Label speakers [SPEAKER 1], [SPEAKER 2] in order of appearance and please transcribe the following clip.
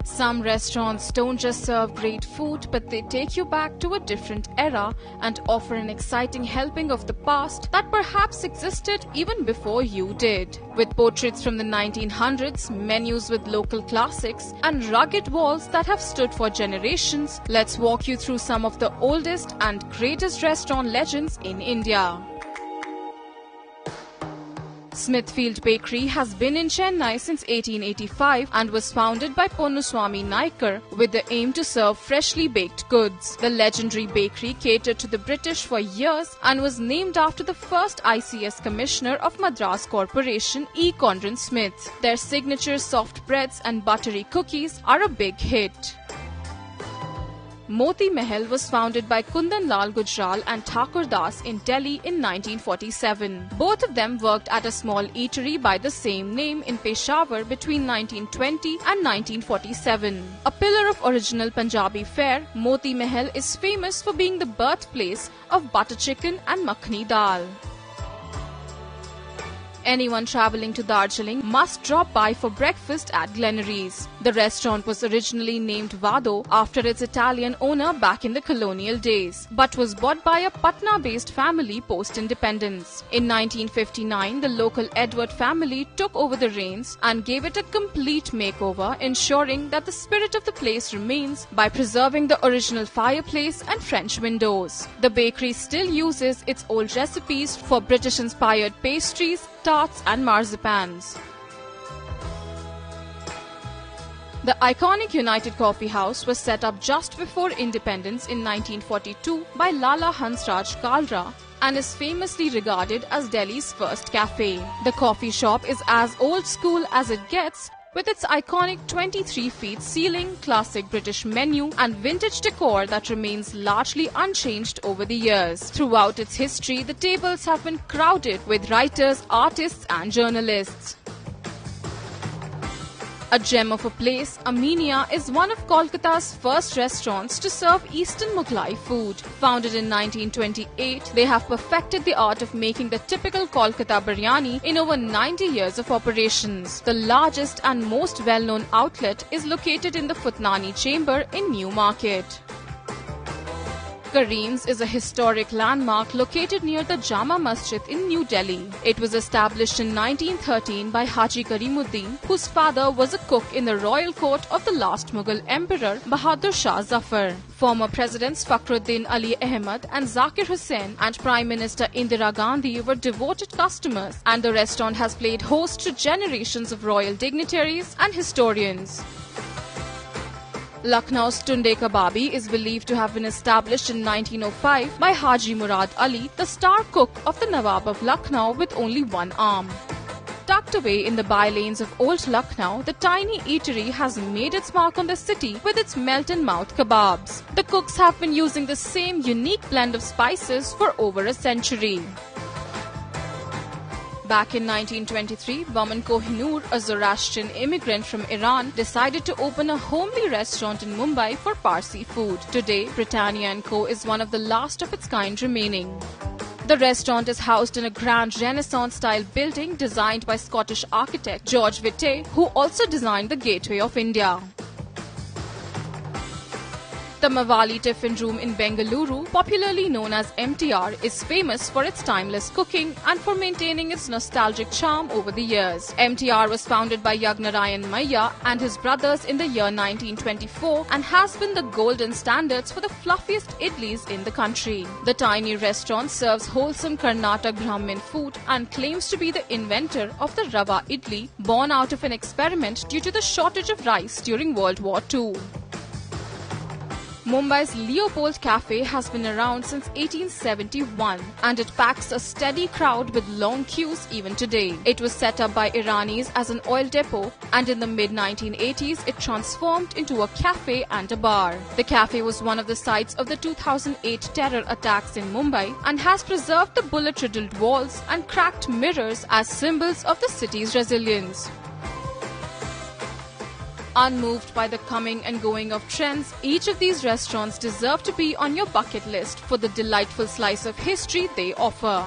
[SPEAKER 1] Some restaurants don't just serve great food, but they take you back to a different era and offer an exciting helping of the past that perhaps existed even before you did. With portraits from the 1900s, menus with local classics, and rugged walls that have stood for generations, let's walk you through some of the oldest and greatest restaurant legends in India. Smithfield Bakery has been in Chennai since 1885 and was founded by Ponnuswamy Naikar with the aim to serve freshly baked goods. The legendary bakery catered to the British for years and was named after the first ICS Commissioner of Madras Corporation, E. Condren Smith. Their signature soft breads and buttery cookies are a big hit. Moti Mahal was founded by Kundan Lal Gujral and Thakur Das in Delhi in 1947. Both of them worked at a small eatery by the same name in Peshawar between 1920 and 1947. A pillar of original Punjabi fare, Moti Mahal is famous for being the birthplace of butter chicken and makhani dal. Anyone travelling to Darjeeling must drop by for breakfast at Glenary's. The restaurant was originally named Vado after its Italian owner back in the colonial days, but was bought by a Patna-based family post-independence. In 1959, the local Edward family took over the reins and gave it a complete makeover, ensuring that the spirit of the place remains by preserving the original fireplace and French windows. The bakery still uses its old recipes for British-inspired pastries, tarts and marzipans. The iconic United Coffee House was set up just before independence in 1942 by Lala Hansraj Kalra and is famously regarded as Delhi's first cafe. The coffee shop is as old school as it gets, with its iconic 23-feet ceiling, classic British menu and vintage decor that remains largely unchanged over the years. Throughout its history, the tables have been crowded with writers, artists and journalists. A gem of a place, Aminia is one of Kolkata's first restaurants to serve Eastern Mughlai food. Founded in 1928, they have perfected the art of making the typical Kolkata biryani in over 90 years of operations. The largest and most well-known outlet is located in the Putnani Chamber in New Market. Kareem's is a historic landmark located near the Jama Masjid in New Delhi. It was established in 1913 by Haji Karimuddin, whose father was a cook in the royal court of the last Mughal emperor Bahadur Shah Zafar. Former presidents Fakhruddin Ali Ahmad and Zakir Hussain and Prime Minister Indira Gandhi were devoted customers, and the restaurant has played host to generations of royal dignitaries and historians. Lucknow's Tunde Kababi is believed to have been established in 1905 by Haji Murad Ali, the star cook of the Nawab of Lucknow with only one arm. Tucked away in the by-lanes of Old Lucknow, the tiny eatery has made its mark on the city with its melt-in-mouth kebabs. The cooks have been using the same unique blend of spices for over a century. Back in 1923, Baman Kohinoor, a Zoroastrian immigrant from Iran, decided to open a homely restaurant in Mumbai for Parsi food. Today, Britannia & Co. is one of the last of its kind remaining. The restaurant is housed in a grand Renaissance-style building designed by Scottish architect George Whitty, who also designed the Gateway of India. The Mawali Tiffin Room in Bengaluru, popularly known as MTR, is famous for its timeless cooking and for maintaining its nostalgic charm over the years. MTR was founded by Yagnarayan Maya and his brothers in the year 1924 and has been the golden standards for the fluffiest idlis in the country. The tiny restaurant serves wholesome Karnataka Brahmin food and claims to be the inventor of the Rava Idli, born out of an experiment due to the shortage of rice during World War II. Mumbai's Leopold Cafe has been around since 1871 and it packs a steady crowd with long queues even today. It was set up by Iranis as an oil depot and in the mid-1980s it transformed into a cafe and a bar. The cafe was one of the sites of the 2008 terror attacks in Mumbai and has preserved the bullet-riddled walls and cracked mirrors as symbols of the city's resilience. Unmoved by the coming and going of trends, each of these restaurants deserve to be on your bucket list for the delightful slice of history they offer.